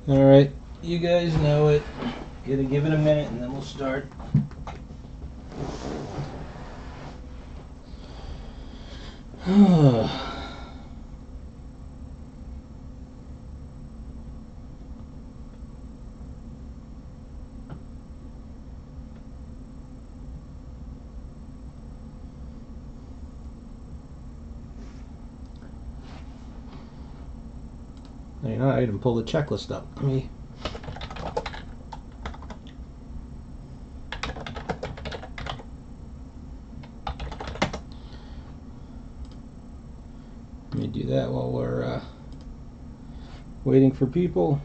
Alright, you guys know it. Gotta give it a minute and then we'll start. You know, I didn't pull the checklist up. Let me do that while we're waiting for people.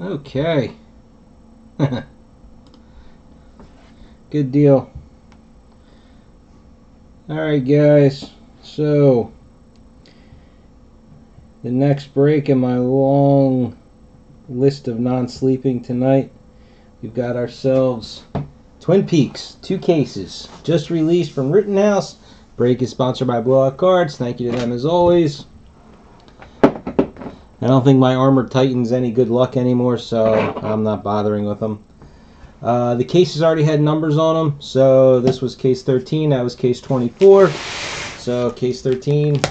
Okay. Good deal. Alright guys, so the next break in my long list of non-sleeping tonight, we've got ourselves Twin Peaks, 2 cases, just released from Rittenhouse. Break is sponsored by Blowout Cards. Thank you to them as always. I don't think my Armored Titan's any good luck anymore, so I'm not bothering with them. The cases already had numbers on them, so this was case 13, that was case 24. So case 13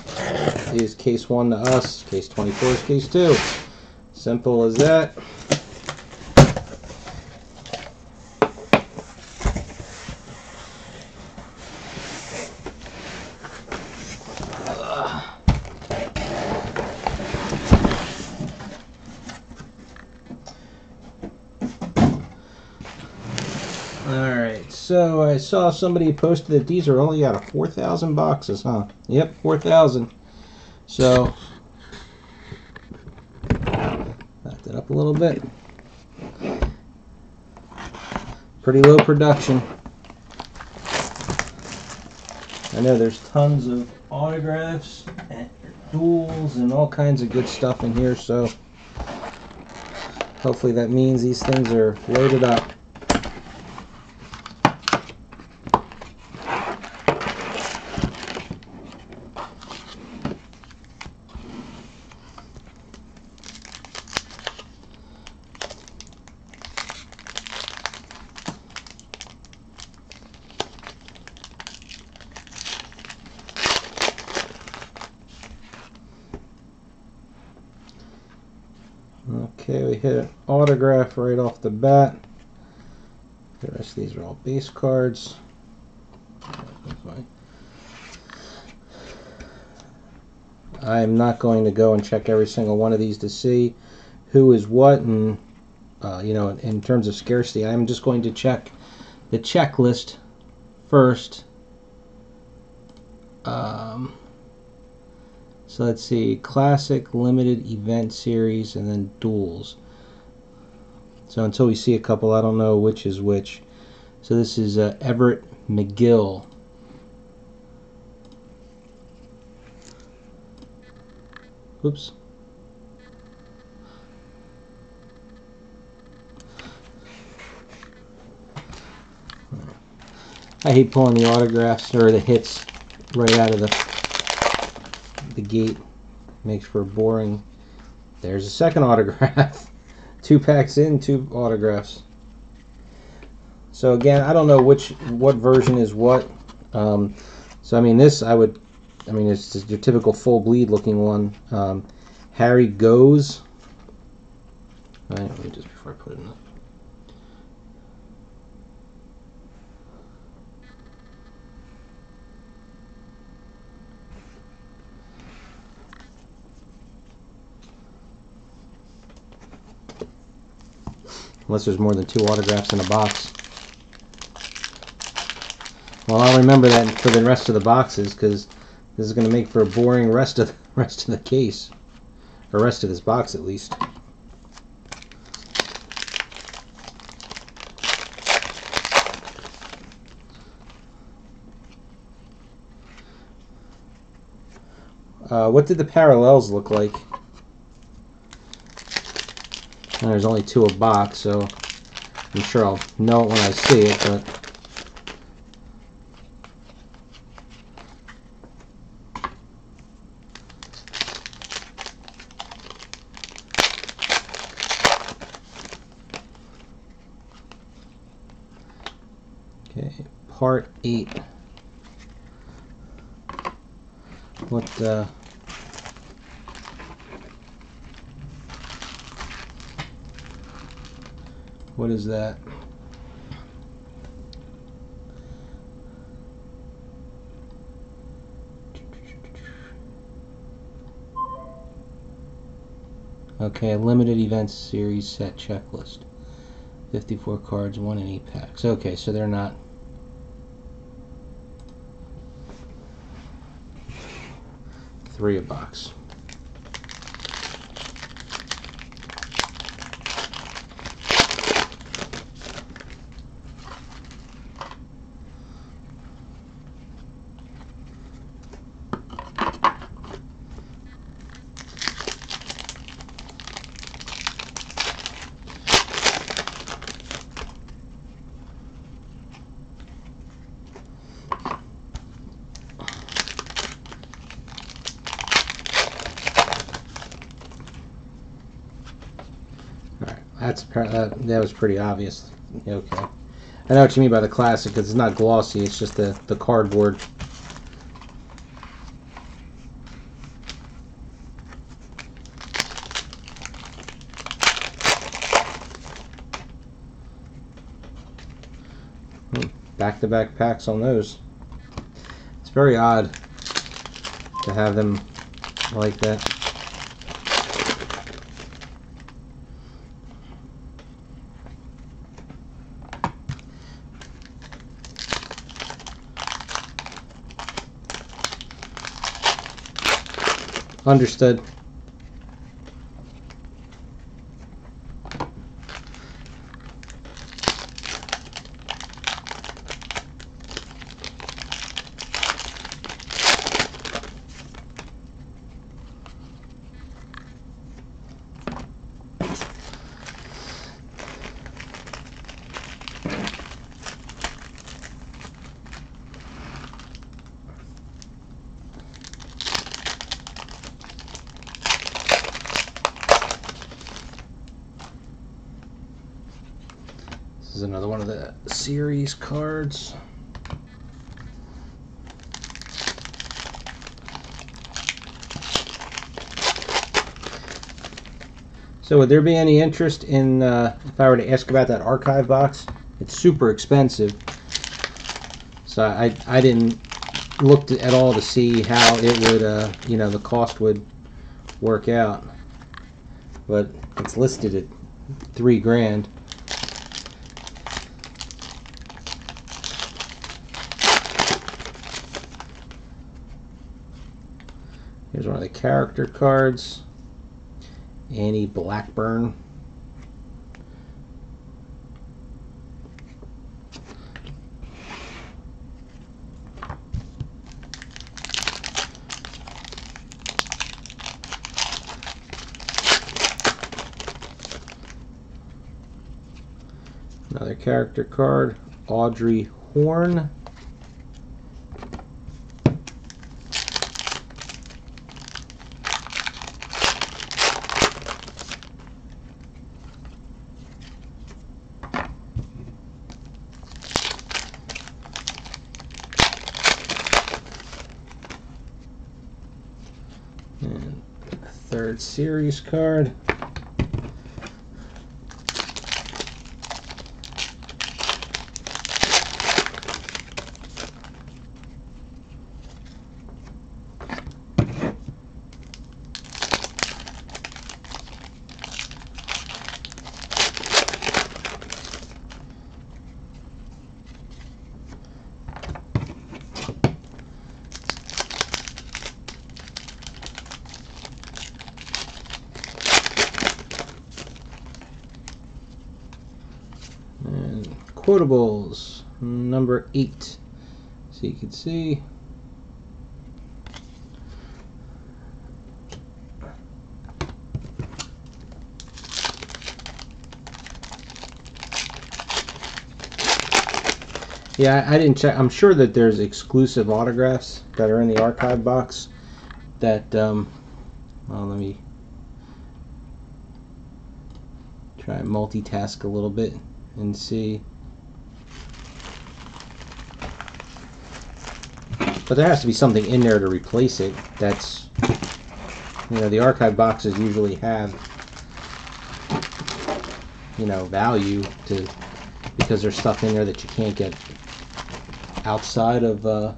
is case 1 to us, case 24 is case 2. Simple as that. Alright, so I saw somebody posted that these are only out of 4,000 boxes, huh? Yep, 4,000. So, backed it up a little bit. Pretty low production. I know there's tons of autographs and duels and all kinds of good stuff in here, so hopefully that means these things are loaded up. Okay, we hit an autograph right off the bat. The rest of these are all base cards. I'm not going to go and check every single one of these to see who is what, and you know, in terms of scarcity, I'm just going to check the checklist first. So let's see, classic, limited, event series, and then duels. So until we see a couple, I don't know which is which. So this is Everett McGill. Oops. I hate pulling the autographs or the hits right out of the gate. Makes for boring. There's a second autograph. 2 packs in, 2 autographs. So again, I don't know what version is what. So I mean, this it's just your typical full bleed looking one. Harry Goes. All right, let me just before I put it in. Unless there's more than 2 autographs in a box. Well, I'll remember that for the rest of the boxes, because this is going to make for a boring rest of the case, or rest of this box at least. What did the parallels look like? And there's only 2 a box, so I'm sure I'll know it when I see it, but okay, part 8. What is that? Okay, limited events series set checklist. 54 cards, 1 in 8 packs. Okay, so they're not. Three a box. That was pretty obvious. Okay, I know what you mean by the classic, because it's not glossy, it's just the cardboard. Back-to-back packs on those. It's very odd to have them like that. Understood. This is another one of the series cards. So would there be any interest in, if I were to ask about that archive box? It's super expensive. So I didn't look at all to see how it would, you know, the cost would work out. But it's listed at $3 grand. Here's one of the character cards. Annie Blackburn. Another character card, Audrey Horne. And third series card. Quotables, number 8. So you can see. Yeah, I didn't check. I'm sure that there's exclusive autographs that are in the archive box that, well, let me try and multitask a little bit and see. But there has to be something in there to replace it. That's, you know, the archive boxes usually have, you know, value to, because there's stuff in there that you can't get outside of the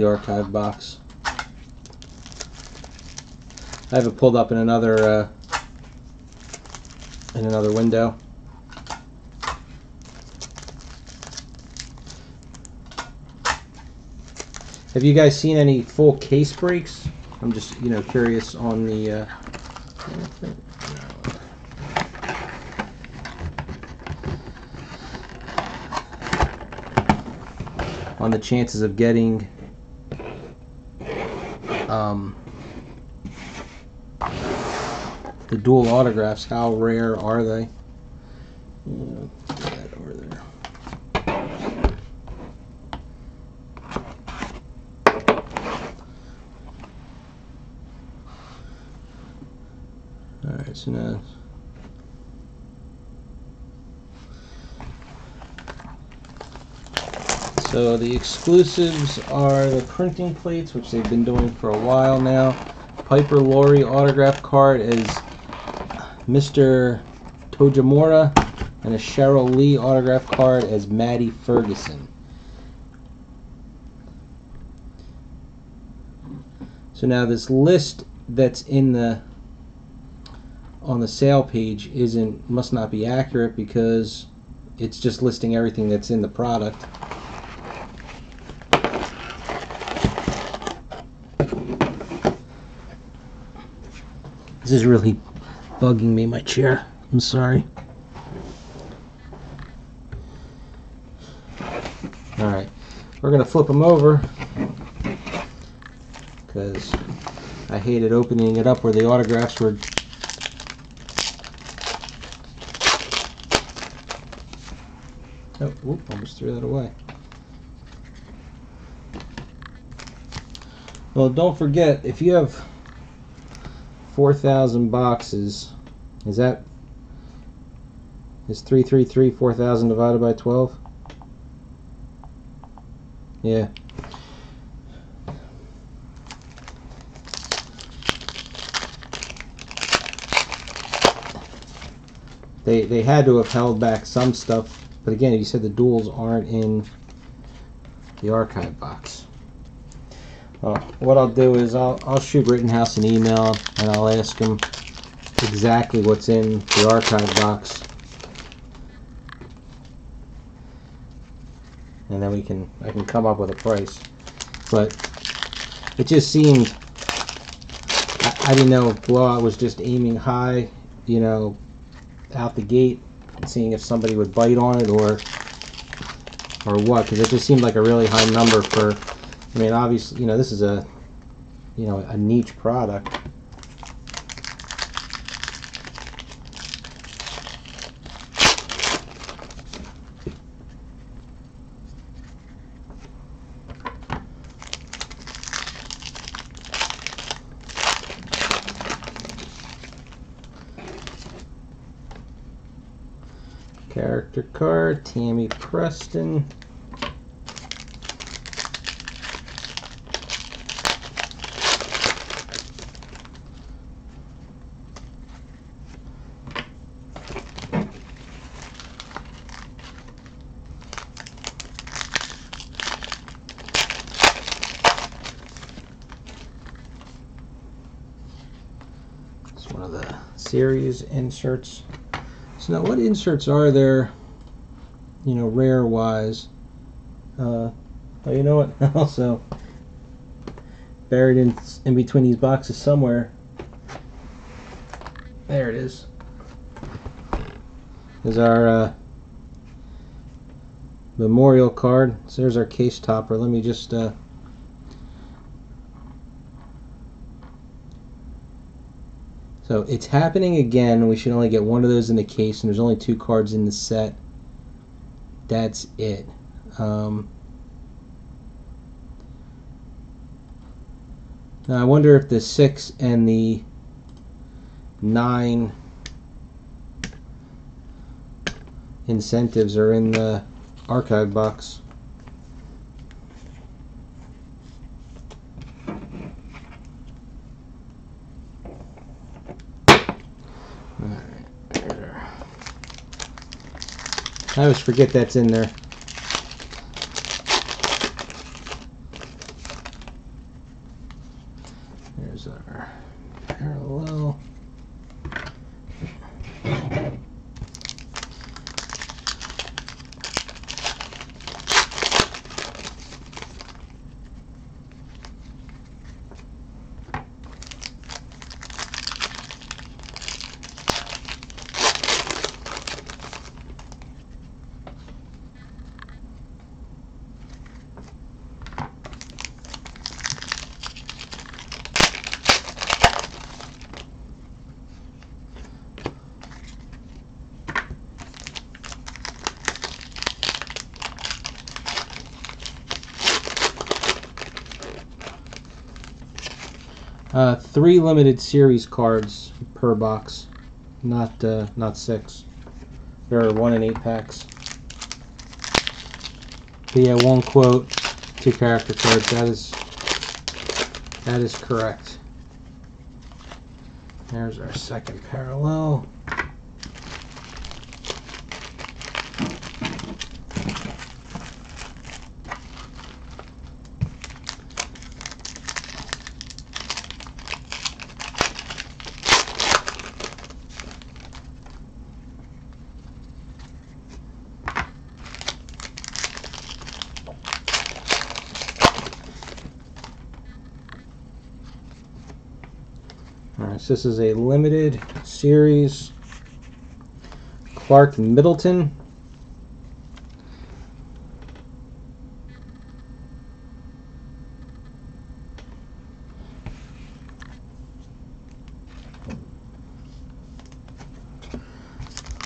archive box. I have it pulled up in another window. Have you guys seen any full case breaks? I'm just, you know, curious on the chances of getting the dual autographs. How rare are they? Put that over there. Alright, so now so the exclusives are the printing plates, which they've been doing for a while now. Piper Laurie autograph card as Mr. Tojimura, and a Cheryl Lee autograph card as Maddie Ferguson. So now this list that's in the on the sale page must not be accurate, because it's just listing everything that's in the product. This is really bugging me, my chair. I'm sorry. Alright, we're going to flip them over, because I hated opening it up where the autographs were. Oh, whoop, almost threw that away. Well, don't forget, if you have 4,000 boxes, is 333 4,000 divided by 12? Yeah. They had to have held back some stuff, but again, you said the duals aren't in the archive box. What I'll do is I'll shoot Rittenhouse an email, and I'll ask him exactly what's in the archive box, and then I can come up with a price. But it just seemed, I didn't know if Blowout was just aiming high, you know, out the gate, and seeing if somebody would bite on it or what, because it just seemed like a really high number for, I mean, obviously, you know, this is a niche product. Character card, Tammy Preston. series inserts. So now, what inserts are there, you know, rare wise? Oh, you know what? Also, buried in between these boxes somewhere. There it is. Is our memorial card. So there's our case topper. Let me just so it's happening again. We should only get one of those in the case, and there's only 2 cards in the set. That's it. Now I wonder if the 6 and the 9 incentives are in the archive box. I always forget that's in there. There's our parallel. Three limited series cards per box, not 6. There are 1 in 8 packs. But yeah, 1 quote, 2 character cards. That is correct. There's our second parallel. Alright, so this is a limited series Clark Middleton.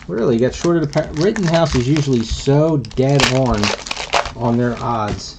Really, you got short of the Rittenhouse is usually so dead on their odds.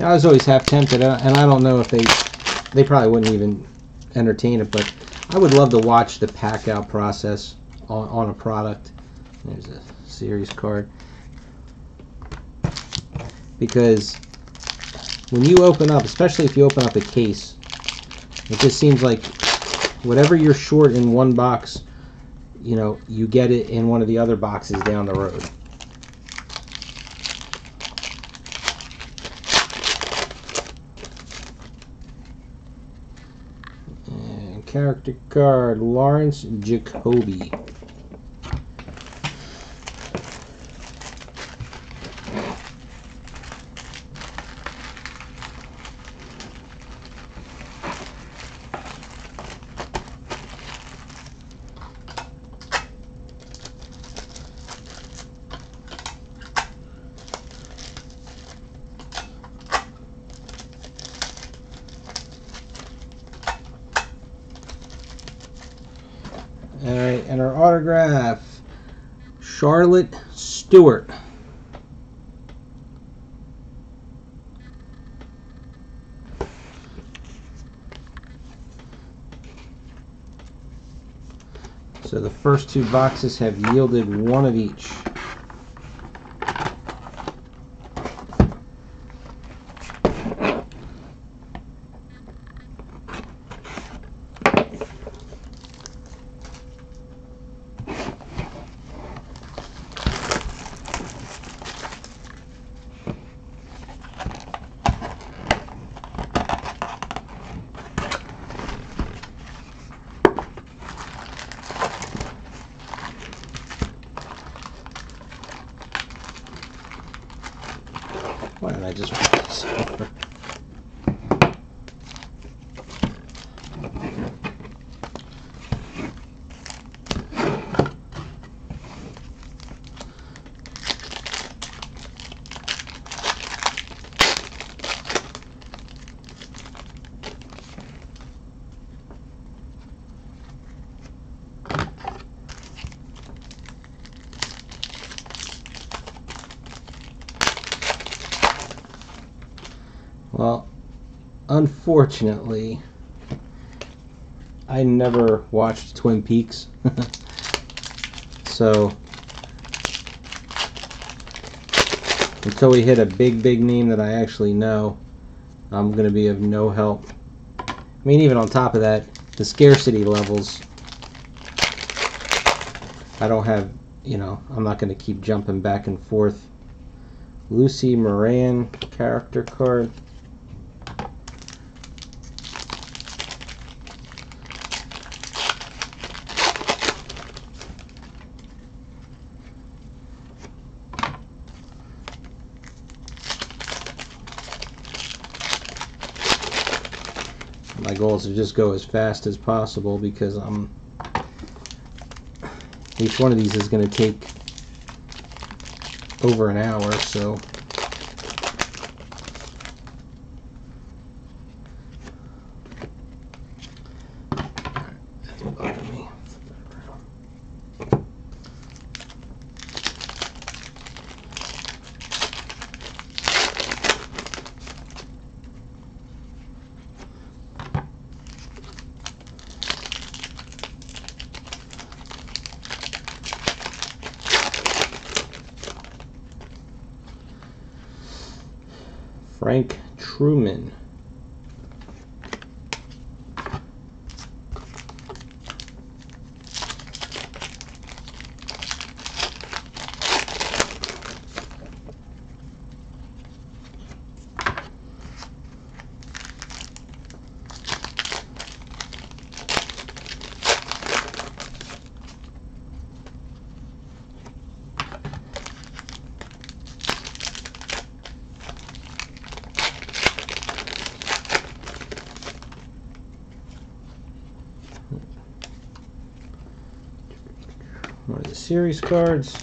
I was always half tempted, and I don't know if they probably wouldn't even entertain it, but I would love to watch the pack out process on a product. There's a series card. Because when you open up, especially if you open up a case, it just seems like whatever you're short in one box, you know, you get it in one of the other boxes down the road. Character card, Lawrence Jacoby. Alright, and our autograph, Charlotte Stewart. So the first two boxes have yielded one of each. Why did I just flip this over? Well, unfortunately, I never watched Twin Peaks. So, until we hit a big name that I actually know, I'm going to be of no help. I mean, even on top of that, the scarcity levels, I don't have, I'm not going to keep jumping back and forth. Lucy Moran character card. My goal is to just go as fast as possible because each one of these is going to take over an hour, so that's bugging me. Frank Truman. One of the series cards.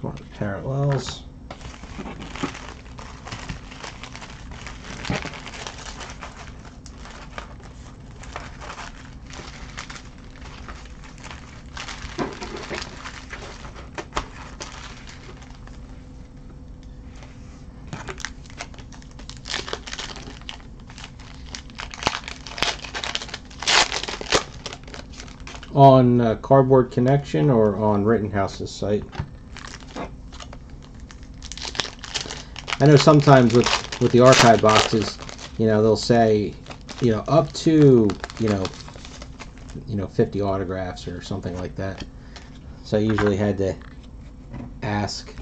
One of the parallels. On Cardboard Connection or on Rittenhouse's site. I know sometimes with the archive boxes, they'll say, up to, 50 autographs or something like that. So I usually had to ask.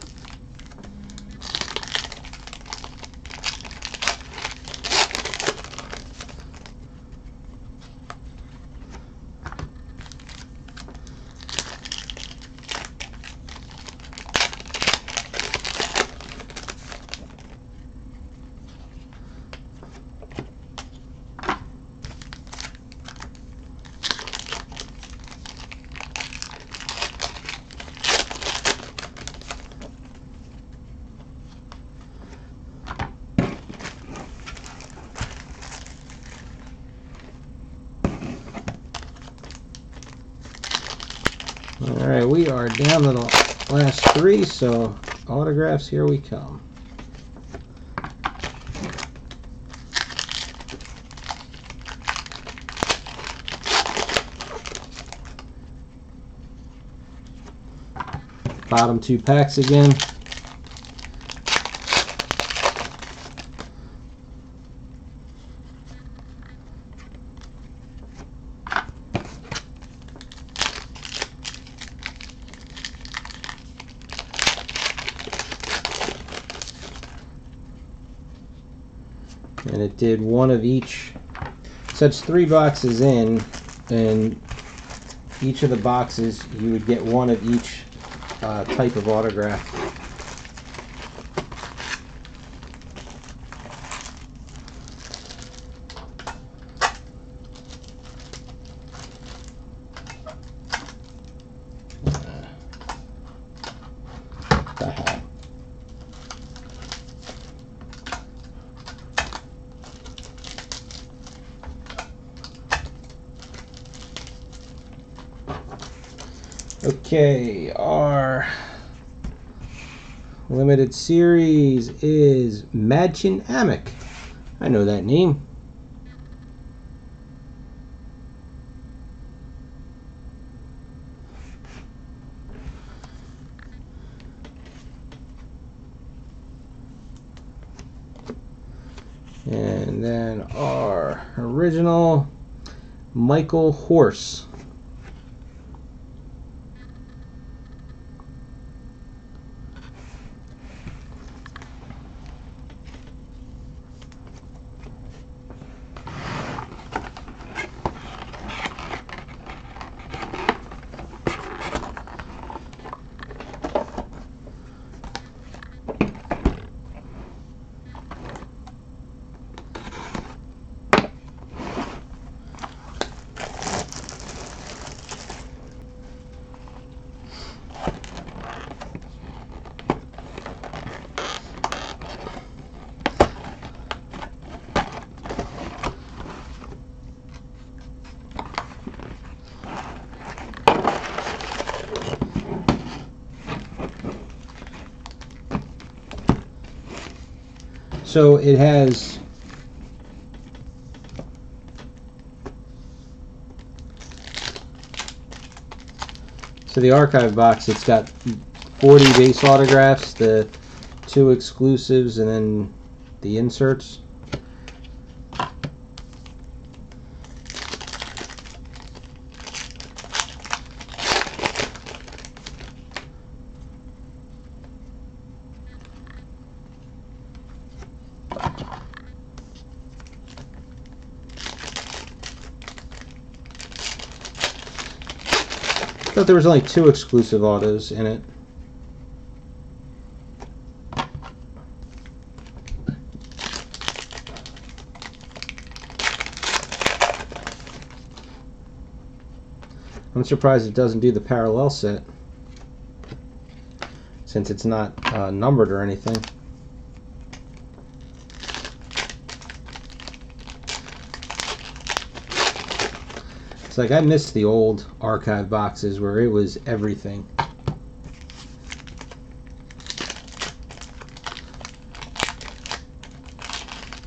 Alright, we are down to the last 3, so autographs, here we come. Bottom 2 packs again. And it did one of each. So it's 3 boxes in, and each of the boxes you would get one of each type of autograph. Okay, our limited series is Madchin Amick. I know that name. And then our original Michael Horse. So it has the archive box, it's got 40 base autographs, the 2 exclusives, and then the inserts. I thought there was only 2 exclusive autos in it. I'm surprised it doesn't do the parallel set, since it's not numbered or anything. It's like I miss the old archive boxes where it was everything. I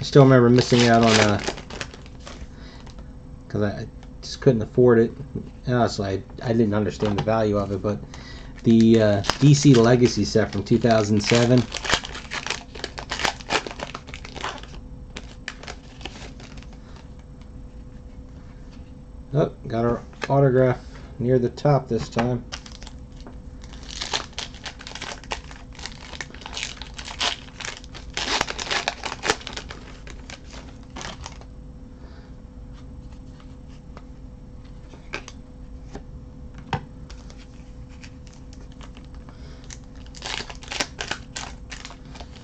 still remember missing out on because I just couldn't afford it. And also, I didn't understand the value of it, but the DC Legacy set from 2007. Oh, got our autograph near the top this time.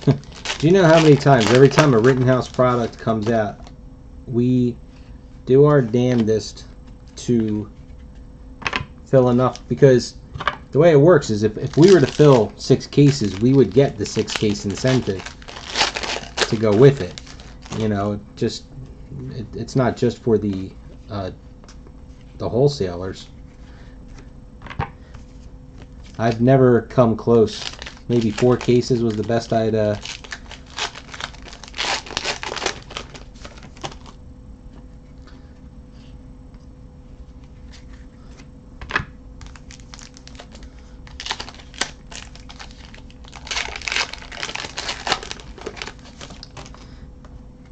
Do you know how many times, every time a Rittenhouse product comes out, we do our damnedest to fill enough? Because the way it works is if we were to fill 6 cases, we would get the 6-case incentive to go with it. You know, it's not just for the wholesalers. I've never come close. Maybe 4 cases was the best I'd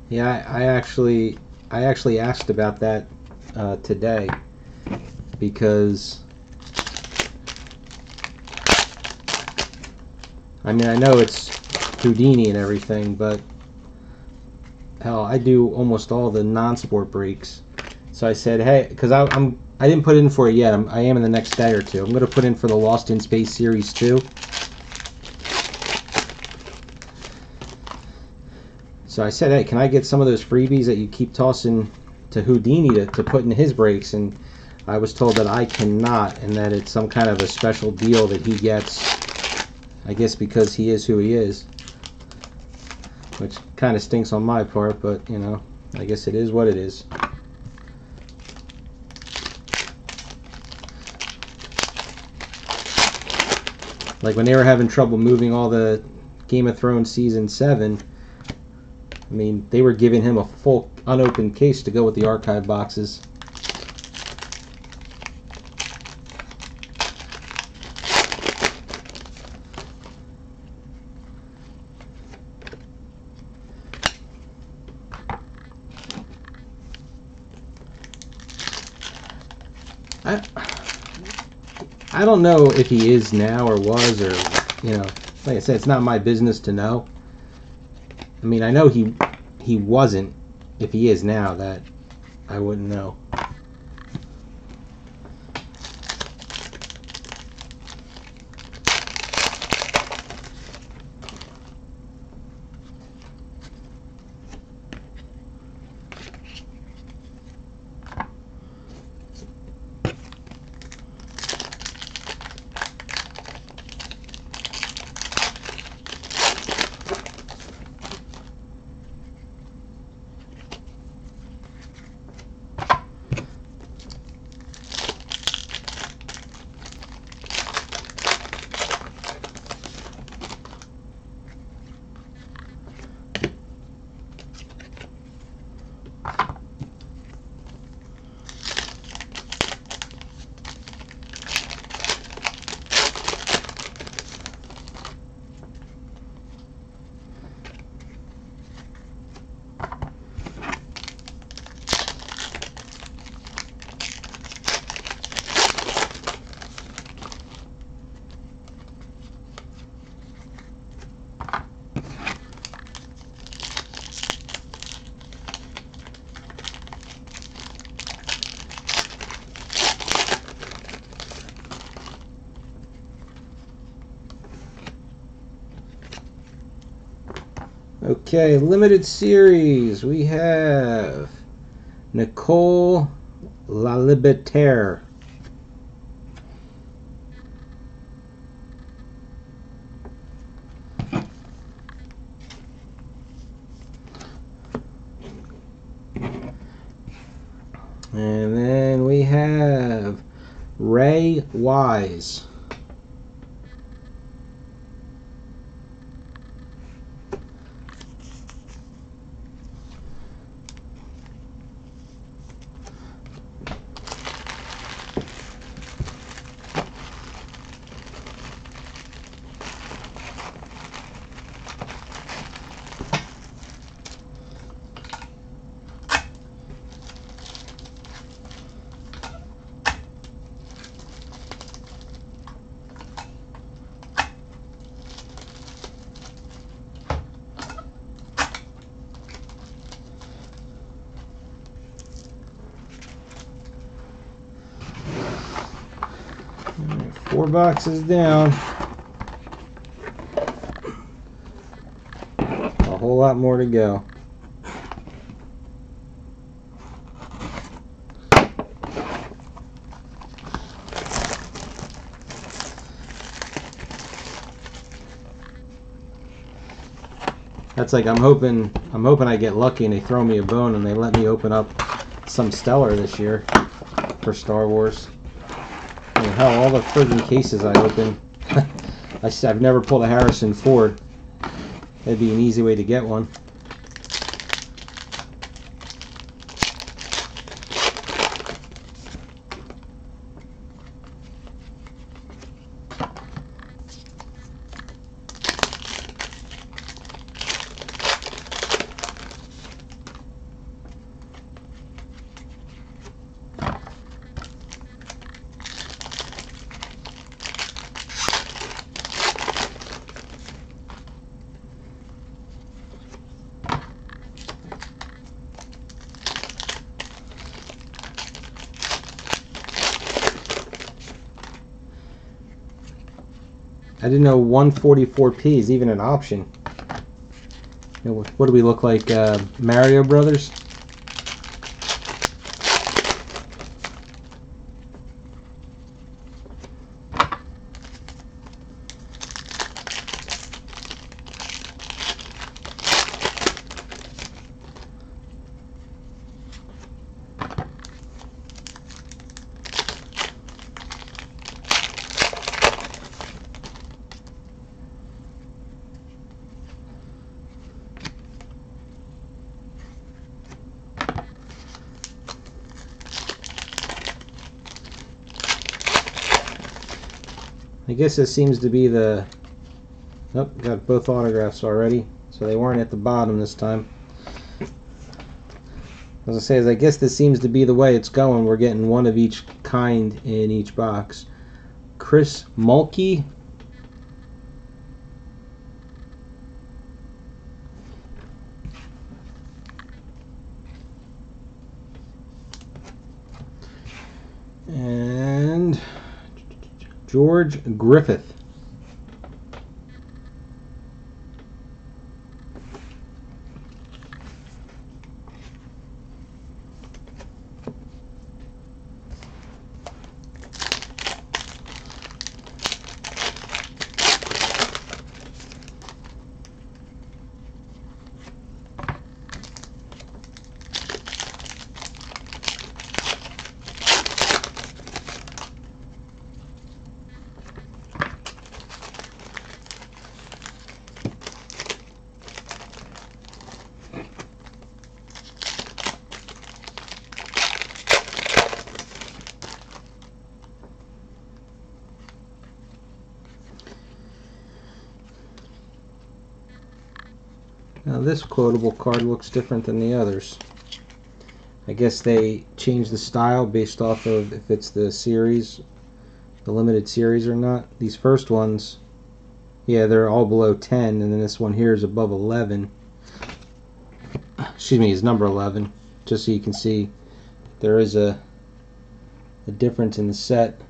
Yeah, I actually asked about that today, because I mean, I know it's Houdini and everything, but hell, I do almost all the non-sport breaks. So I said, hey, because I didn't put in for it yet. I am in the next day or two. I'm going to put in for the Lost in Space Series 2. So I said, hey, can I get some of those freebies that you keep tossing to Houdini to put in his breaks? And I was told that I cannot, and that it's some kind of a special deal that he gets, I guess because he is who he is. Which kind of stinks on my part, but, you know, I guess it is what it is. Like when they were having trouble moving all the Game of Thrones Season 7, I mean, they were giving him a full unopened case to go with the archive boxes. I don't know if he is now or was, or, you know, like I said, it's not my business to know. I mean, I know he wasn't. If he is now, that I wouldn't know. Okay, limited series. We have Nicole Lalibert. And then we have Ray Wise. Right, 4 boxes down. A whole lot more to go. That's like I'm hoping I get lucky and they throw me a bone and they let me open up some stellar this year for Star Wars. I mean, hell, all the friggin' cases I open I've never pulled a Harrison Ford. That'd be an easy way to get one. I didn't know 144p is even an option. You know, what do we look like, Mario Brothers? I guess this seems to be the... Oh, got both autographs already, so they weren't at the bottom this time. As I say, I guess this seems to be the way it's going. We're getting one of each kind in each box. Chris Mulkey. And George Griffith. Now this quotable card looks different than the others. I guess they changed the style based off of if it's the series, the limited series or not. These first ones, yeah, they're all below 10, and then this one here is above 11. Excuse me, is number 11. Just so you can see there is a difference in the set.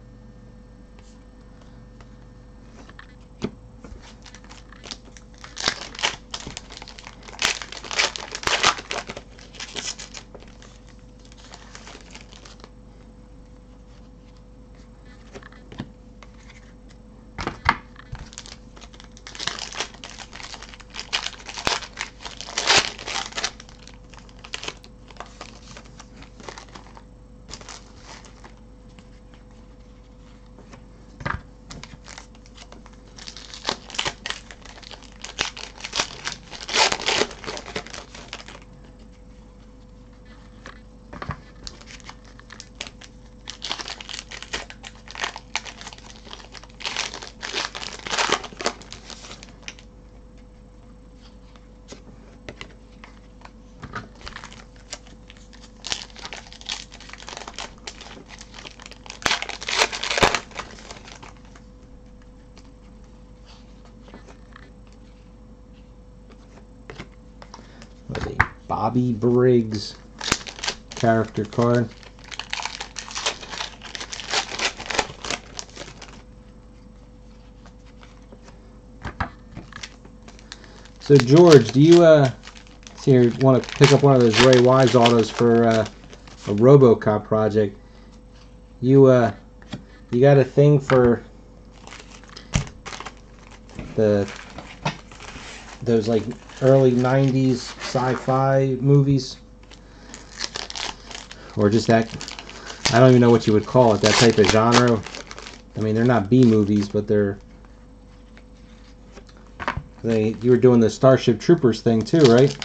Bobby Briggs character card. So George, do you want to pick up one of those Ray Wise autos for a RoboCop project? You got a thing for those like early 90s sci-fi movies, or just that, I don't even know what you would call it, that type of genre. I mean, they're not B movies, but they're You were doing the Starship Troopers thing too, right?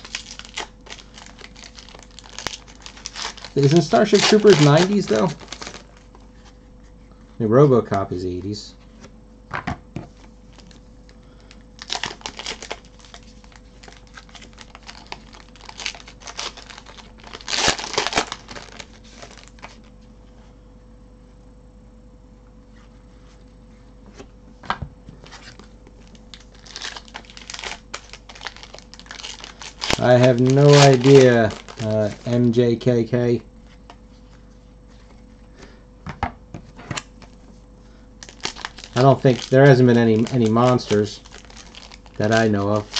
Isn't Starship Troopers 90s though? The RoboCop is 80s. I have no idea, MJKK. I don't think there hasn't been any monsters that I know of.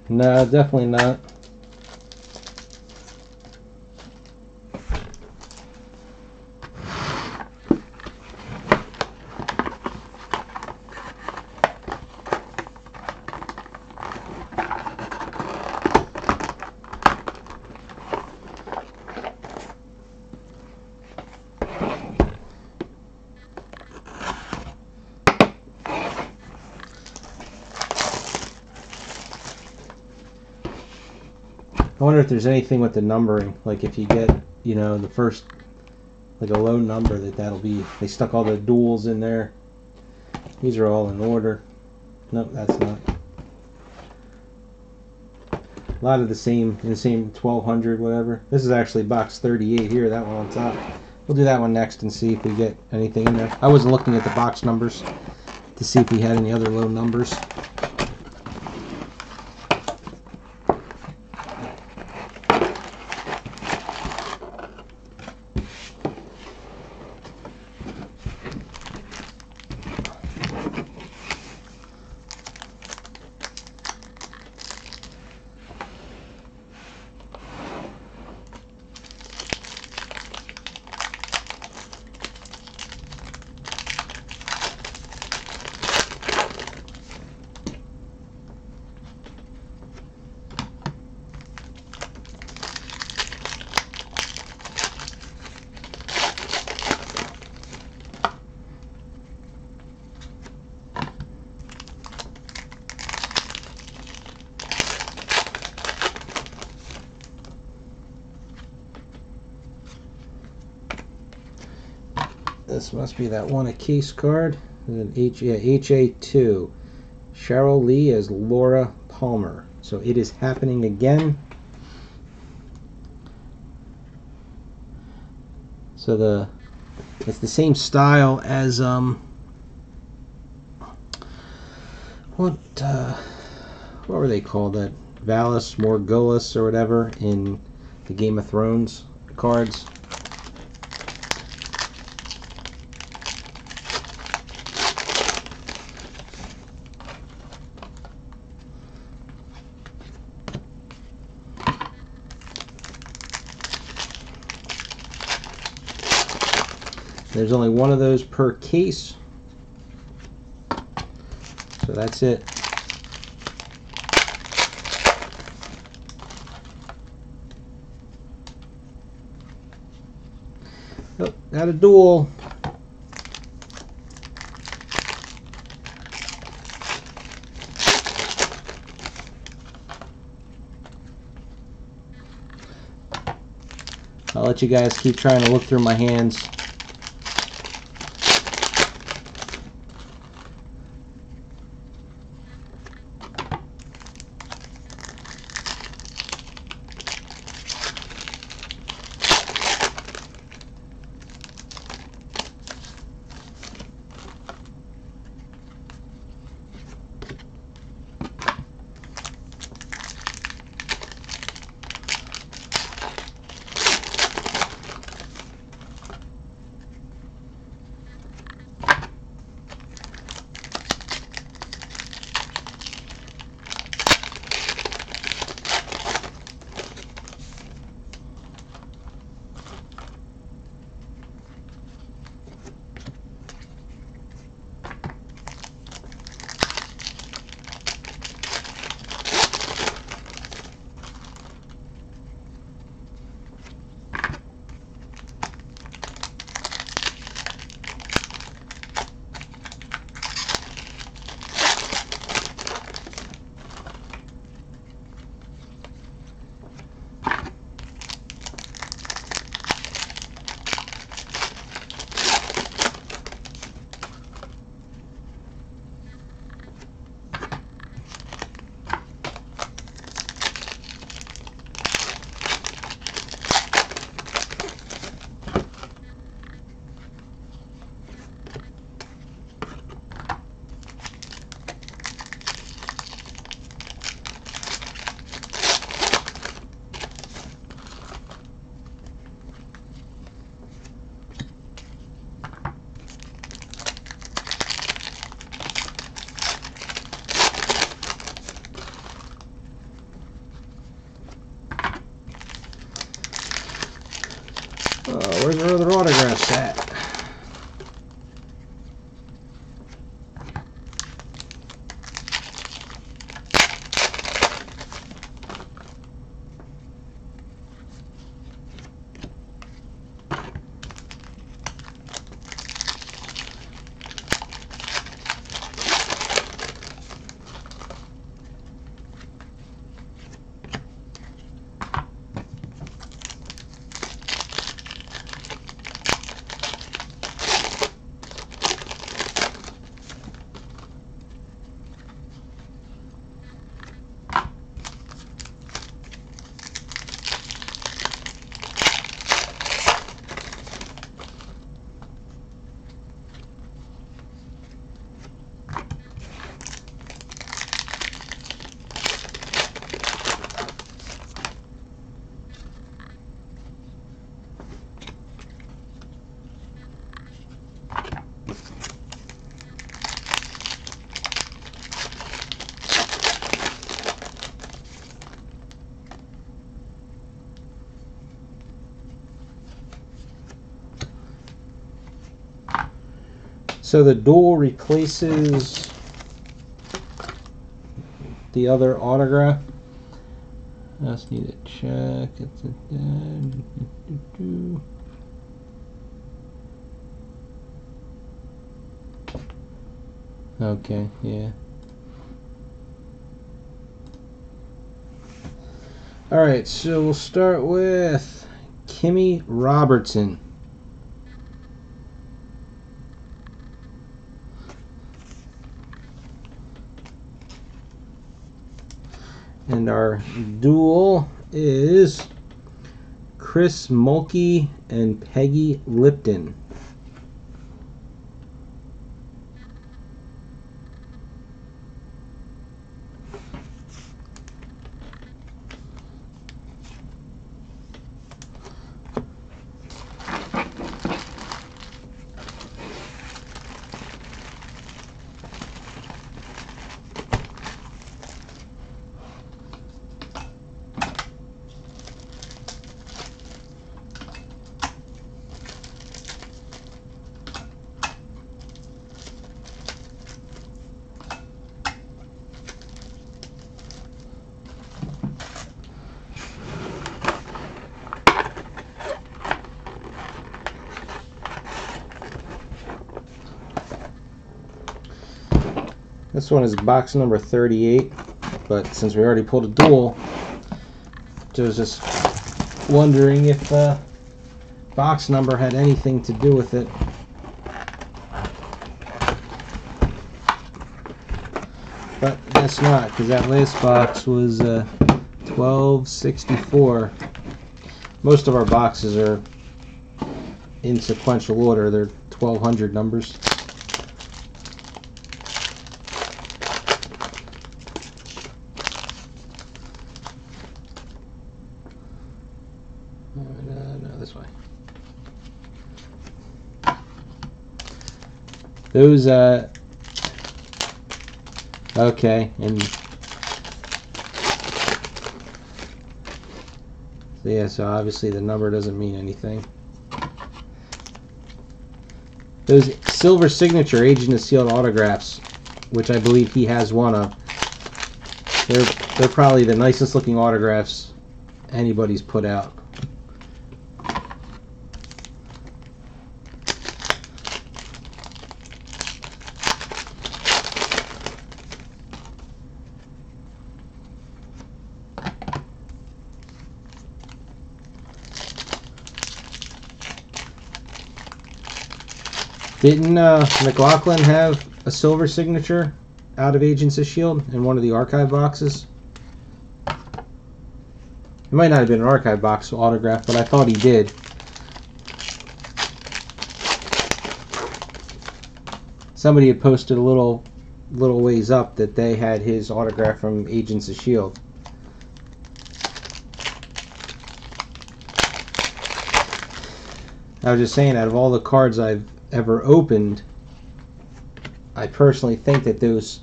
No, definitely not. I wonder if there's anything with the numbering, like if you get, you know, the first, like a low number, that'll be, they stuck all the duals in there. These are all in order. Nope, that's not. A lot of the same, in the same 1200, whatever. This is actually box 38 here, that one on top. We'll do that one next and see if we get anything in there. I wasn't looking at the box numbers to see if we had any other low numbers. This must be that one, a case card. An HA2. Cheryl Lee as Laura Palmer. So it is happening again. So it's the same style as what were they called? That Valis Morghulis or whatever in the Game of Thrones cards. There's only one of those per case, so that's it. Oh, got a duel. I'll let you guys keep trying to look through my hands. our other autographs at? So the dual replaces the other autograph. I just need to check. It's okay, yeah. Alright, so we'll start with Kimmy Robertson. And our duel is Chris Mulkey and Peggy Lipton. This one is box number 38, but since we already pulled a duel, I was just wondering if box number had anything to do with it. But I guess not, because that last box was 1264. Most of our boxes are in sequential order. They're 1200 numbers. No, this way. Those, okay, and so yeah, so obviously the number doesn't mean anything. Those silver signature Agent of Sealed autographs, which I believe he has one of, they're probably the nicest looking autographs anybody's put out. Didn't McLaughlin have a silver signature out of Agents of S.H.I.E.L.D. in one of the archive boxes? It might not have been an archive box autograph, but I thought he did. Somebody had posted a little ways up that they had his autograph from Agents of S.H.I.E.L.D. I was just saying, out of all the cards I've ever opened, I personally think that those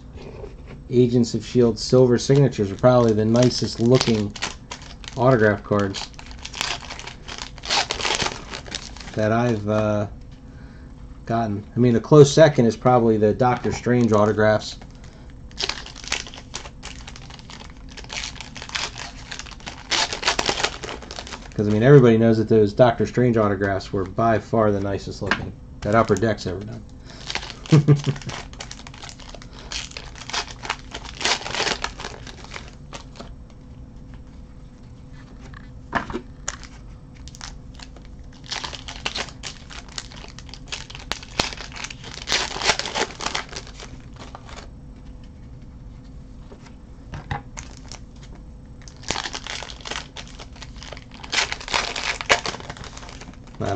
Agents of S.H.I.E.L.D. silver signatures are probably the nicest looking autograph cards. that I've gotten. I mean, a close second is probably the Doctor Strange autographs. Because, I mean, everybody knows that those Doctor Strange autographs were by far the nicest looking that Upper Deck's ever done.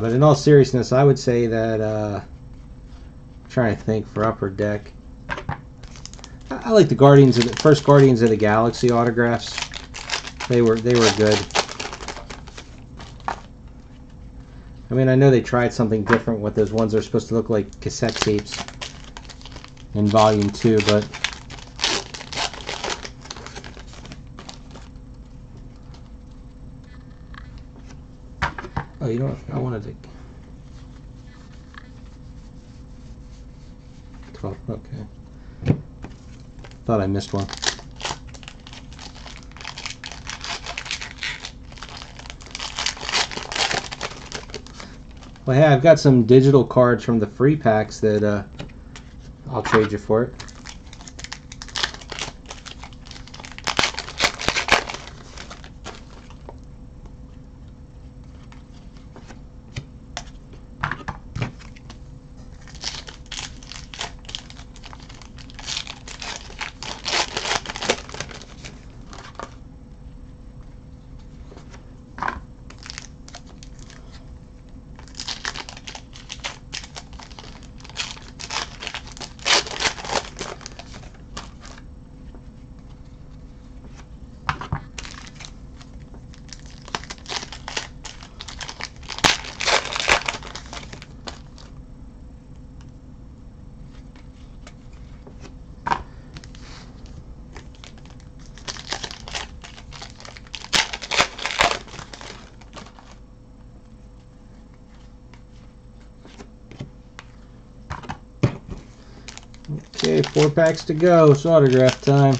But in all seriousness, I would say that I'm trying to think for Upper Deck. I like the first Guardians of the Galaxy autographs. They were good. I mean, I know they tried something different with those ones that are supposed to look like cassette tapes in Volume 2, but oh, you know what? I wanted to 12. Okay. Thought I missed one. Well, hey, I've got some digital cards from the free packs that I'll trade you for it. Okay, 4 packs to go. It's autograph time.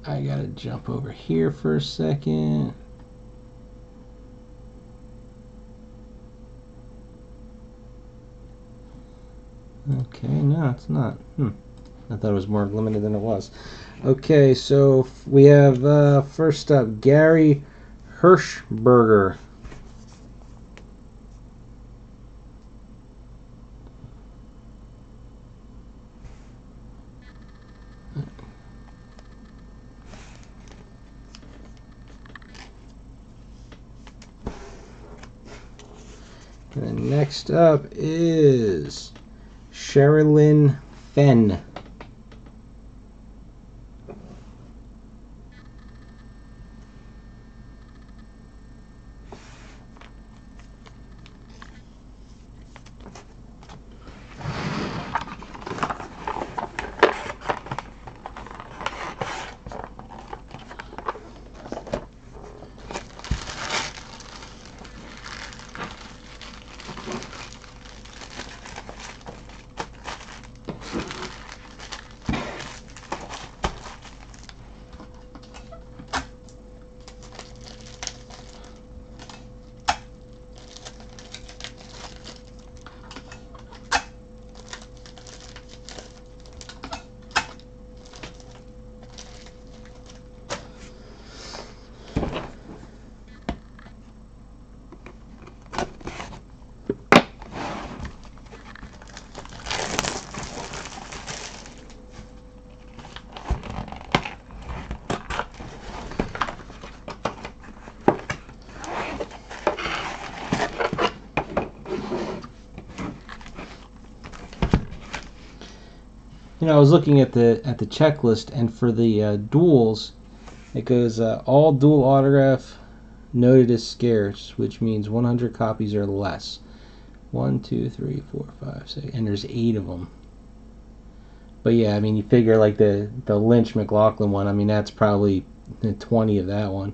I gotta jump over here for a second. Okay, no, it's not. I thought it was more limited than it was. Okay, so we have first up Gary Hirschberger. And then next up is Sherilyn Fenn. You know, I was looking at the checklist, and for the duels, it goes all dual autograph noted as scarce, which means 100 copies or less. 1, 2, 3, 4, 5, 6, and there's 8 of them. But yeah, I mean, you figure like the Lynch McLaughlin one. I mean, that's probably 20 of that one.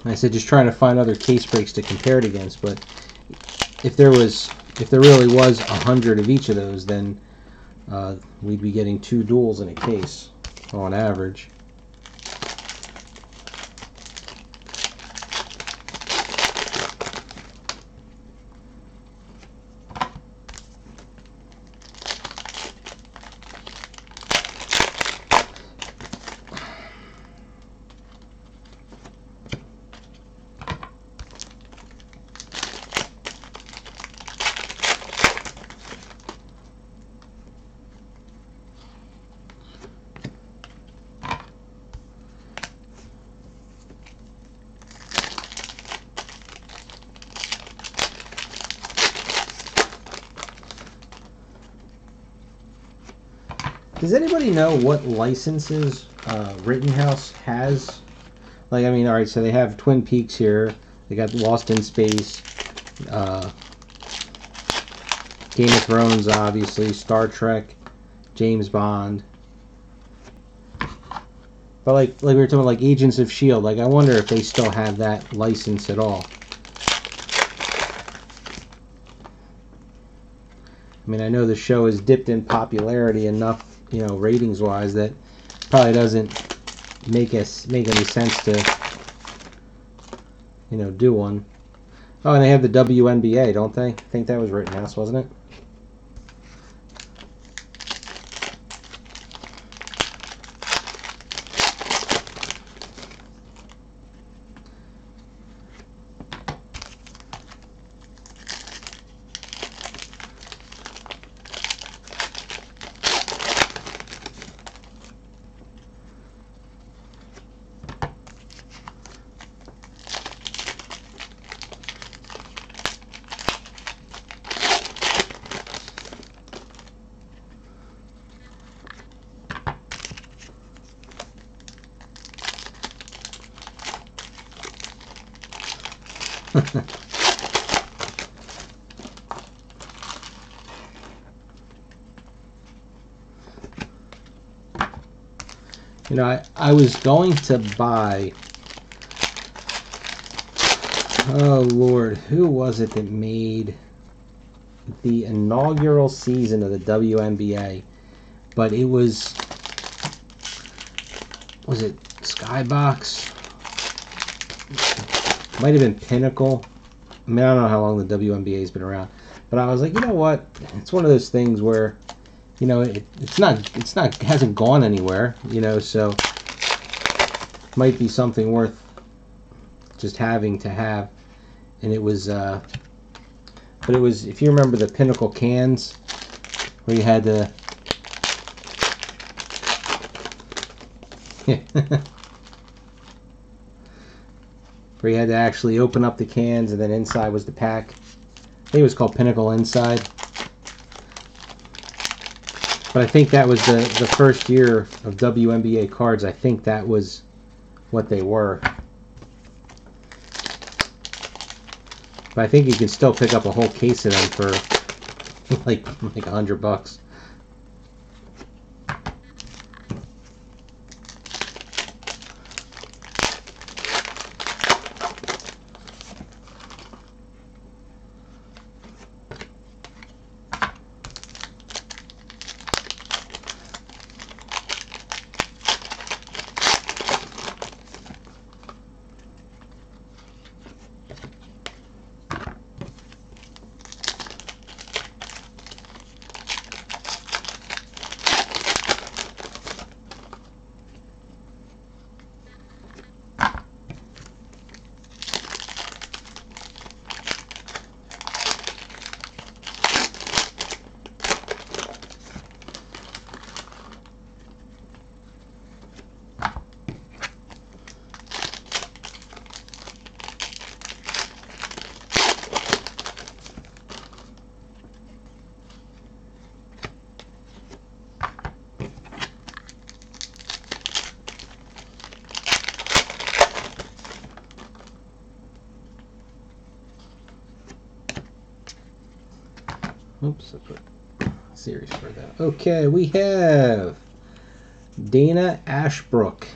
I said just trying to find other case breaks to compare it against, but if there really was 100 of each of those, then we'd be getting 2 duels in a case on average. Does anybody know what licenses Rittenhouse has? Like, I mean, all right, so they have Twin Peaks here. They got Lost in Space, Game of Thrones, obviously, Star Trek, James Bond. But like we were talking about, like Agents of S.H.I.E.L.D., like I wonder if they still have that license at all. I mean, I know the show has dipped in popularity enough, you know, ratings-wise, that probably doesn't make any sense to, you know, do one. Oh, and they have the WNBA, don't they? I think that was Rittenhouse, wasn't it? You know, I was going to buy, oh Lord, who was it that made the inaugural season of the WNBA? But it was it Skybox? Might have been Pinnacle. I mean, I don't know how long the WNBA's been around, but I was like, you know what? It's one of those things where, you know, hasn't gone anywhere, you know, so might be something worth just having to have. And it was, but it was, if you remember the Pinnacle cans, where you had to, where you had to actually open up the cans, and then inside was the pack. I think it was called Pinnacle Inside. But I think that was the first year of WNBA cards. I think that was what they were. But I think you can still pick up a whole case of them for like $100. Oops, I put series for that. Okay, we have Dana Ashbrook.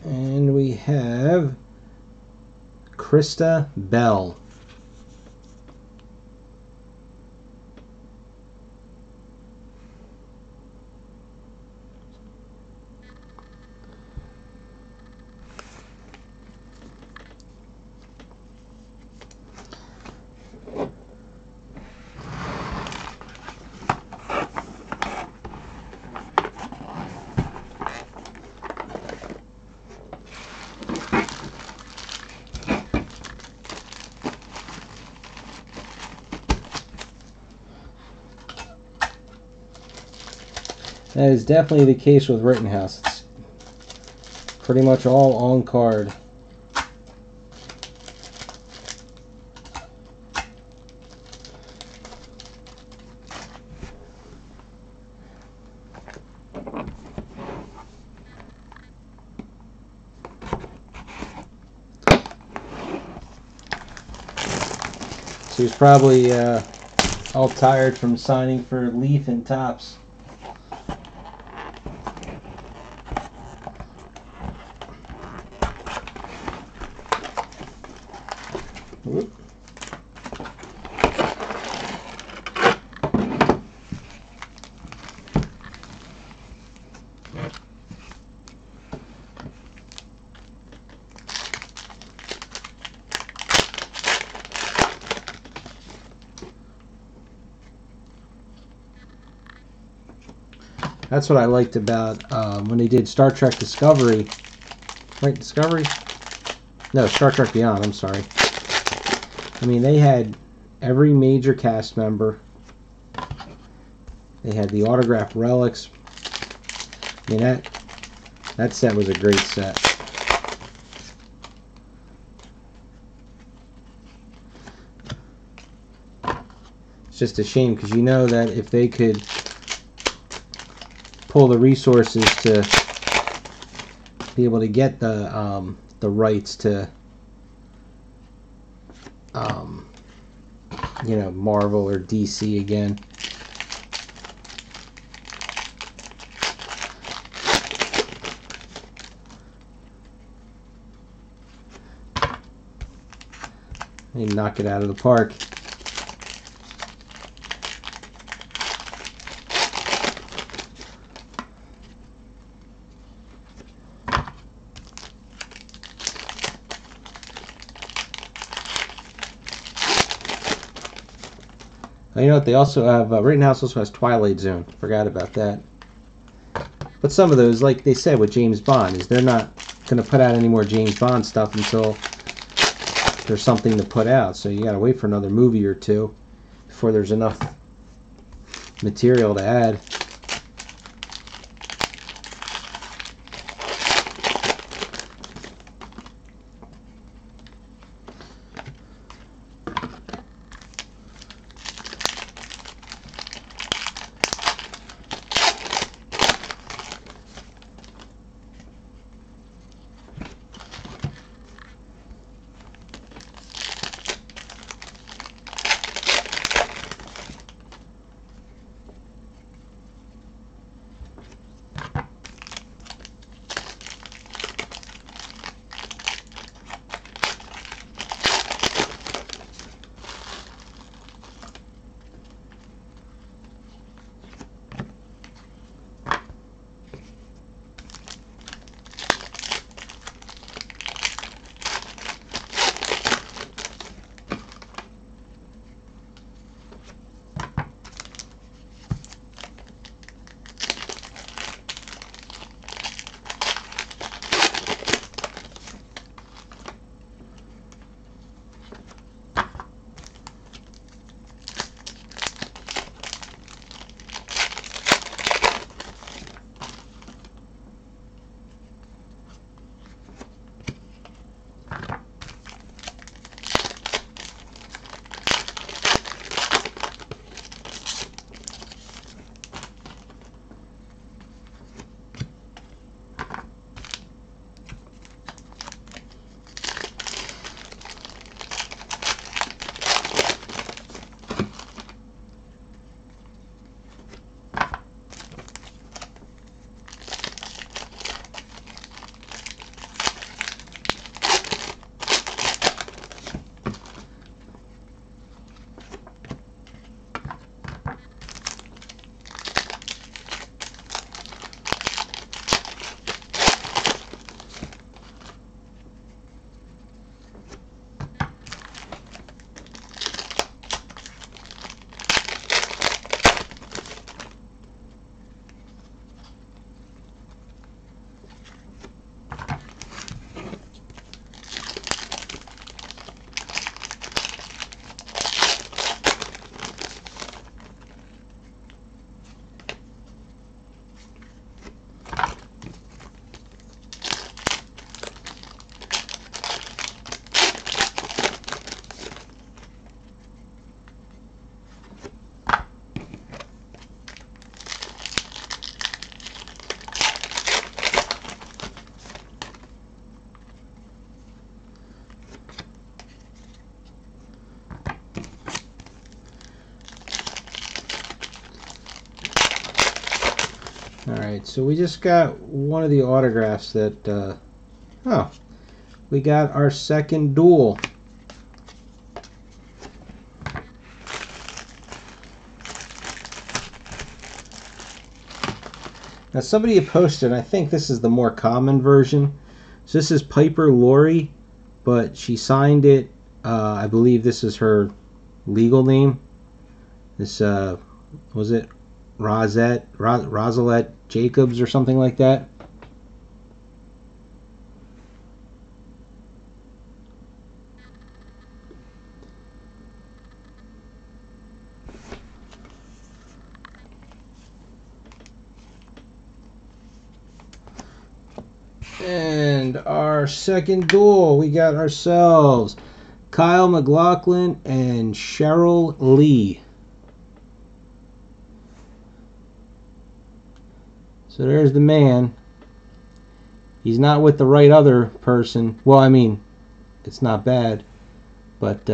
And we have Krista Bell. That is definitely the case with Rittenhouse. It's pretty much all on card. So he's probably all tired from signing for Leaf and Topps. Whoop. That's what I liked about when they did Star Trek Discovery. Right, Discovery? No, Star Trek Beyond, I'm sorry. I mean, they had every major cast member. They had the autographed relics. I mean, that set was a great set. It's just a shame because you know that if they could pull the resources to be able to get the rights to you know, Marvel or DC again. They knock it out of the park. You know what? They also have Rittenhouse also has Twilight Zone. Forgot about that. But some of those, like they said with James Bond, is they're not going to put out any more James Bond stuff until there's something to put out. So you got to wait for another movie or two before there's enough material to add. Alright, so we just got one of the autographs that, oh, we got our second duel. Now somebody had posted, I think this is the more common version. So this is Piper Laurie, but she signed it, I believe this is her legal name. This, was it Rosalette Jacobs or something like that? And our second duel, we got ourselves Kyle MacLachlan and Cheryl Lee. So there's the man. He's not with the right other person. Well, I mean, it's not bad, but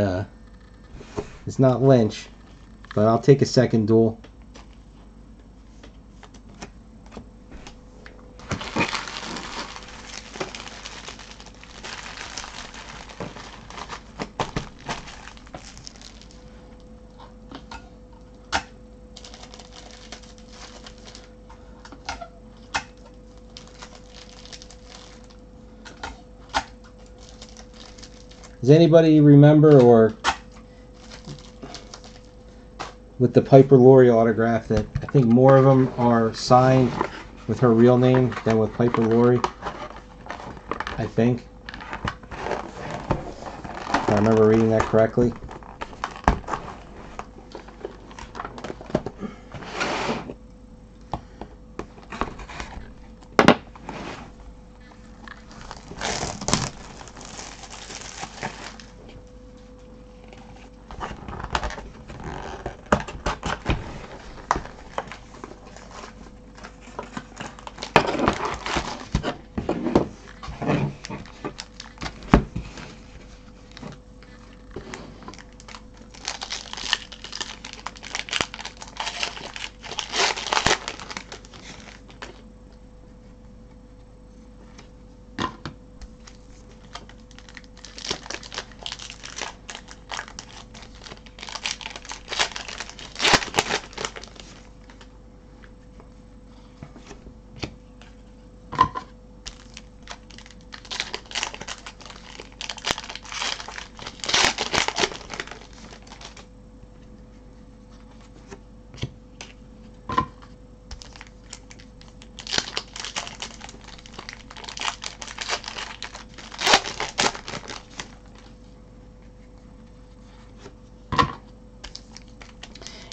it's not Lynch. But I'll take a second duel. Does anybody remember, or with the Piper Laurie autograph, that I think more of them are signed with her real name than with Piper Laurie? I think. If I remember reading that correctly.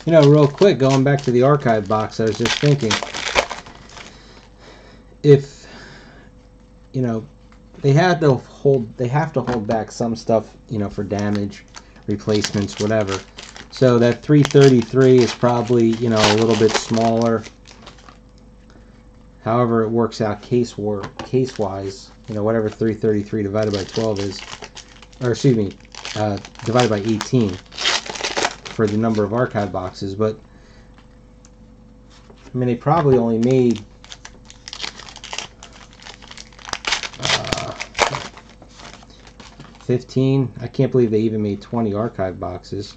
You know, real quick, going back to the archive box, I was just thinking, if, you know, they have to hold back some stuff, you know, for damage, replacements, whatever. So that 333 is probably, you know, a little bit smaller. However, it works out case-wise, you know, whatever 333 divided by 12 is, or excuse me, divided by 18. For the number of archive boxes, but I mean, they probably only made 15. I can't believe they even made 20 archive boxes.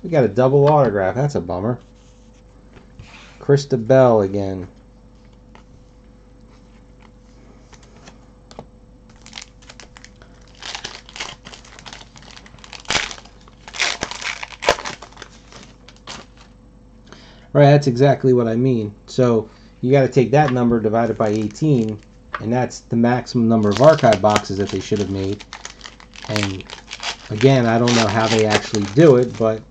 We got a double autograph. That's a bummer. Krista Bell again. Right, that's exactly what I mean. So you got to take that number divided by 18, and that's the maximum number of archive boxes that they should have made. And again, I don't know how they actually do it, but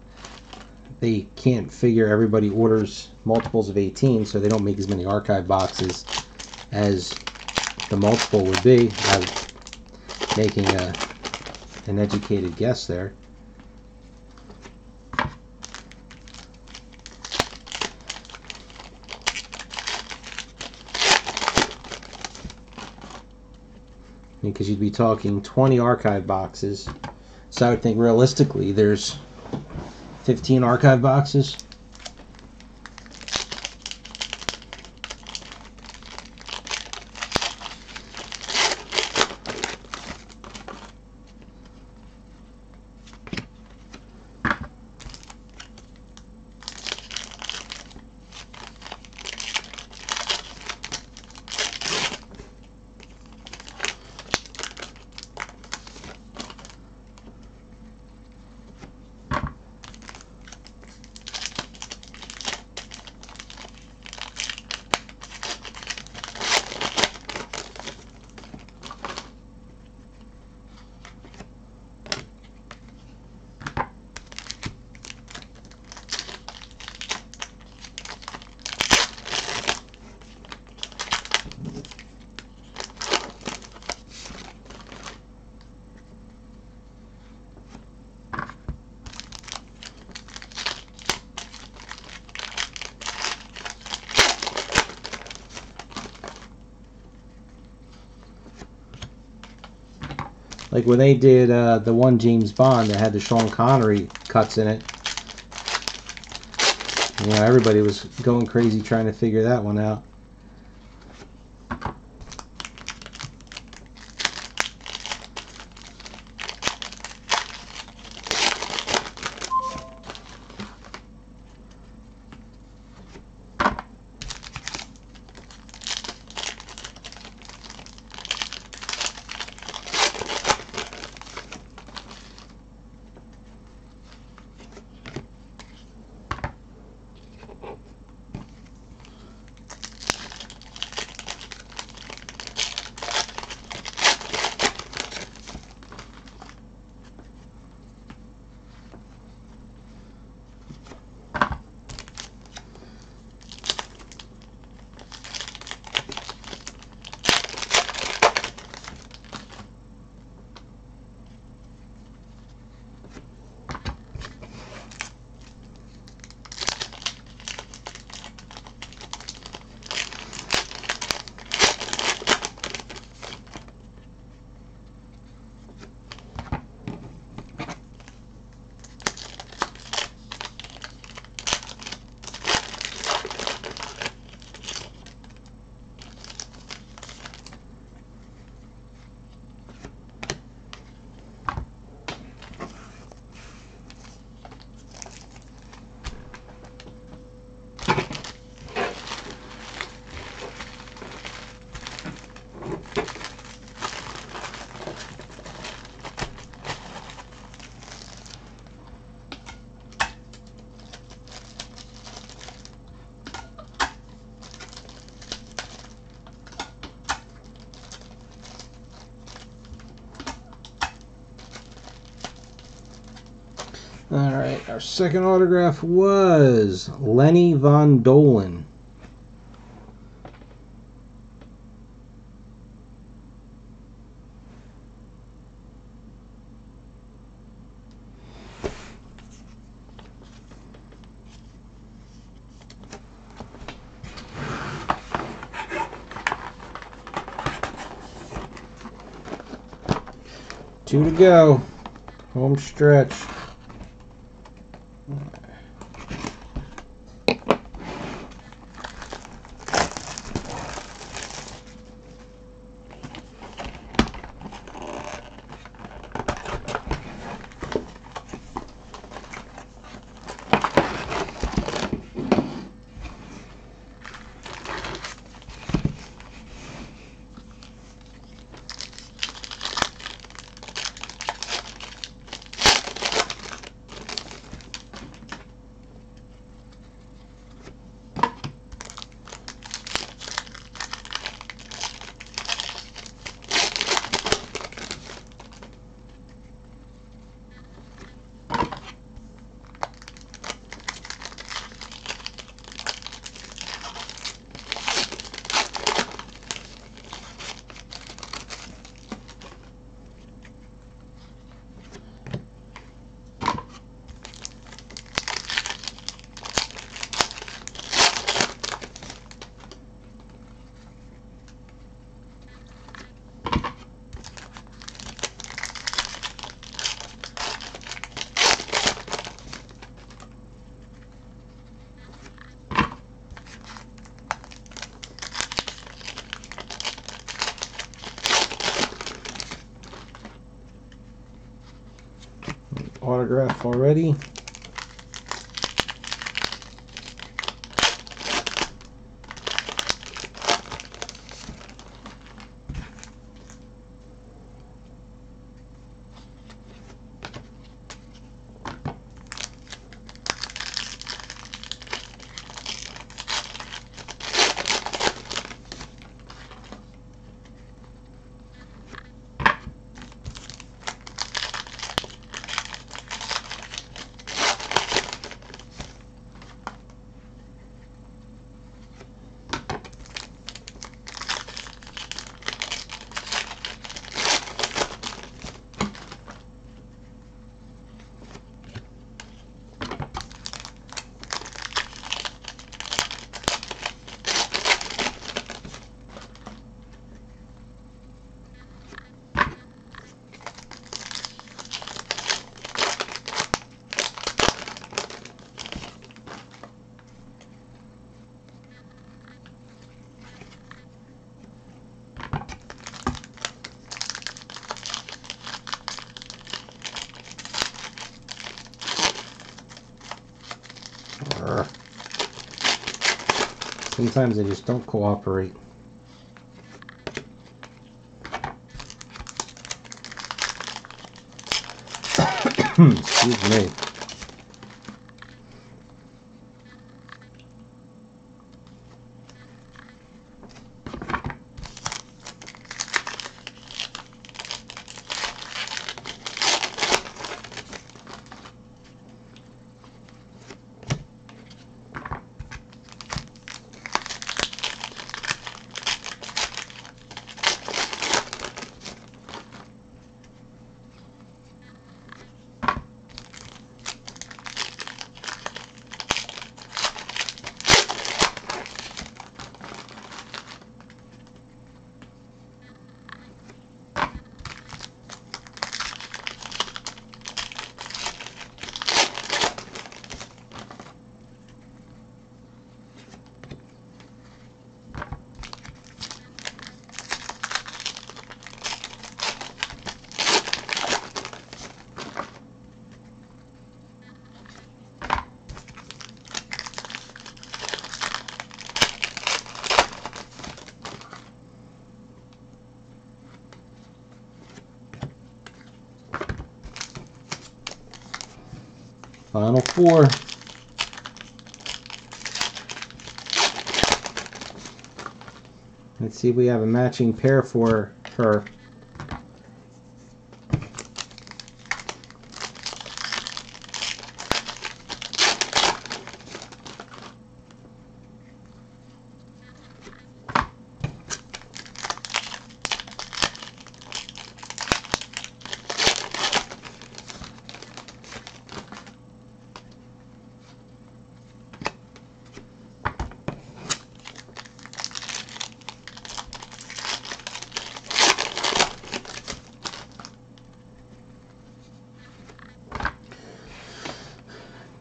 they can't figure everybody orders multiples of 18, so they don't make as many archive boxes as the multiple would be. I'm making an educated guess there. Because you'd be talking 20 archive boxes. So I would think realistically there's 15 archive boxes. Like when they did the one James Bond that had the Sean Connery cuts in it. You know, everybody was going crazy trying to figure that one out. Alright, our second autograph was Lenny Von Dolan. Two to go. Home stretch. Autograph already. Sometimes they just don't cooperate. Excuse me. Final four. Let's see if we have a matching pair for her.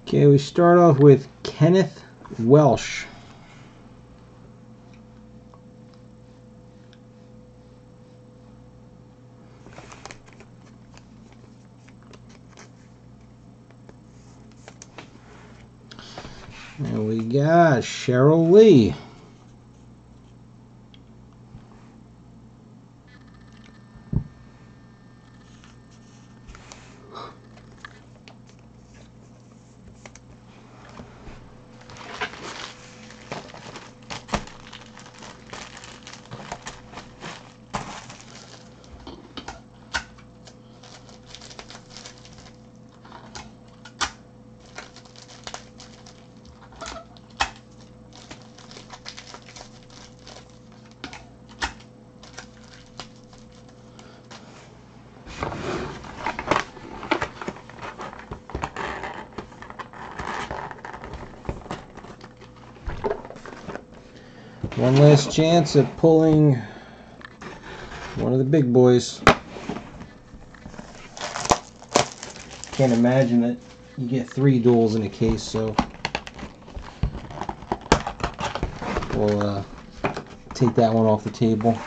Okay, we start off with Kenneth Welsh. And we got Cheryl Lee. One last chance at pulling one of the big boys. Can't imagine that you get 3 duels in a case, so we'll take that one off the table.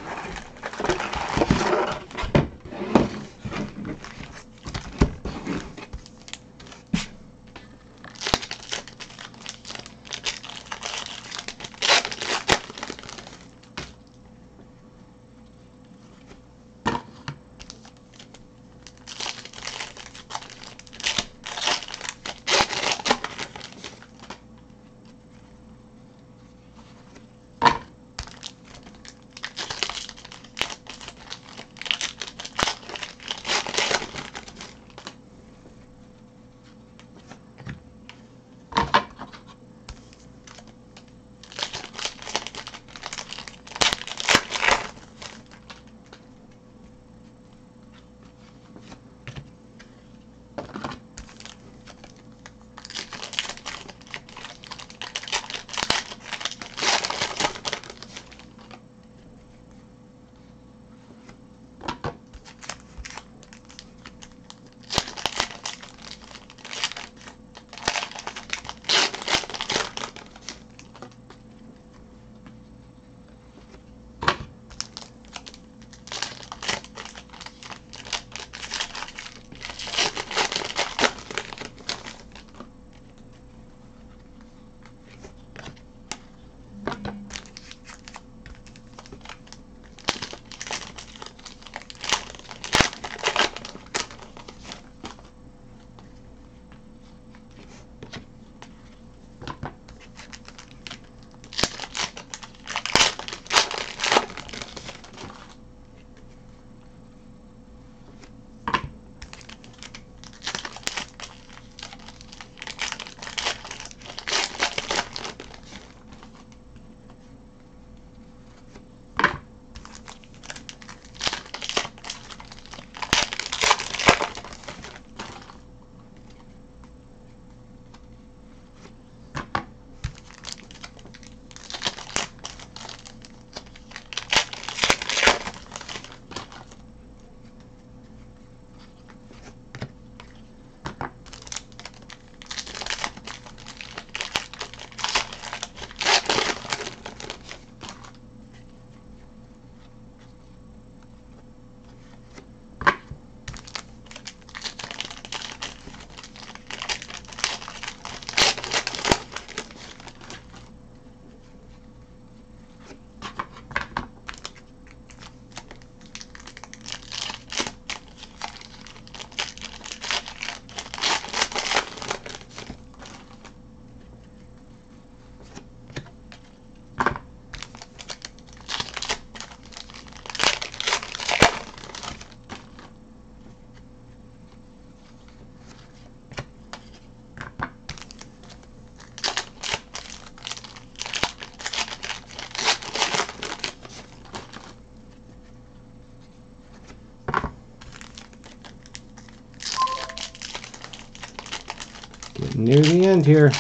near the end here.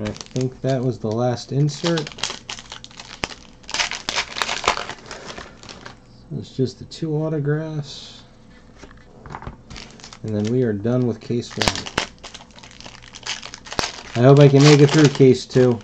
I think that was the last insert. So it's just the 2 autographs. And then we are done with case 1. I hope I can make it through case 2.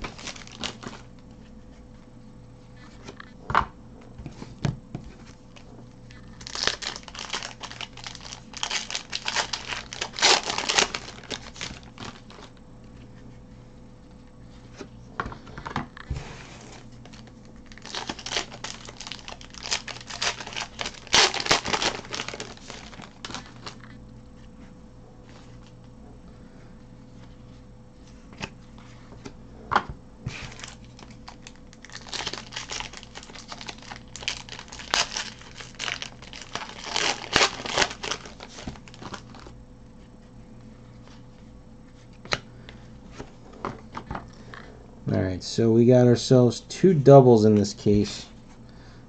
Alright, so we got ourselves 2 doubles in this case.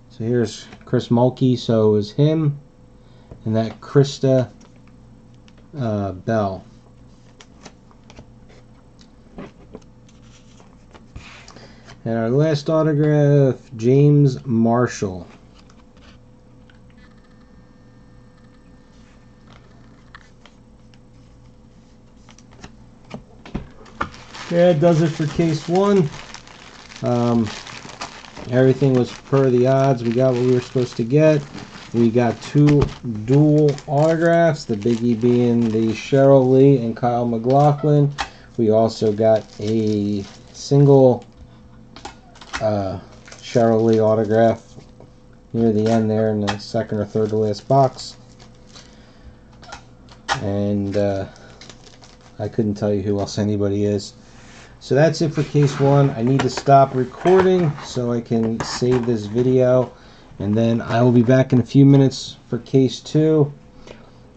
So here's Chris Mulkey, so it was him, and that Krista Bell. And our last autograph, James Marshall. Yeah, it does it for case 1. Everything was per the odds. We got what we were supposed to get. We got 2 dual autographs, the biggie being the Cheryl Lee and Kyle McLaughlin. We also got a single Cheryl Lee autograph near the end there in the second or third to last box. And I couldn't tell you who else anybody is. So that's it for case 1. I need to stop recording so I can save this video, and then I will be back in a few minutes for case 2.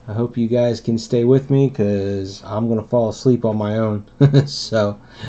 I hope you guys can stay with me because I'm going to fall asleep on my own. So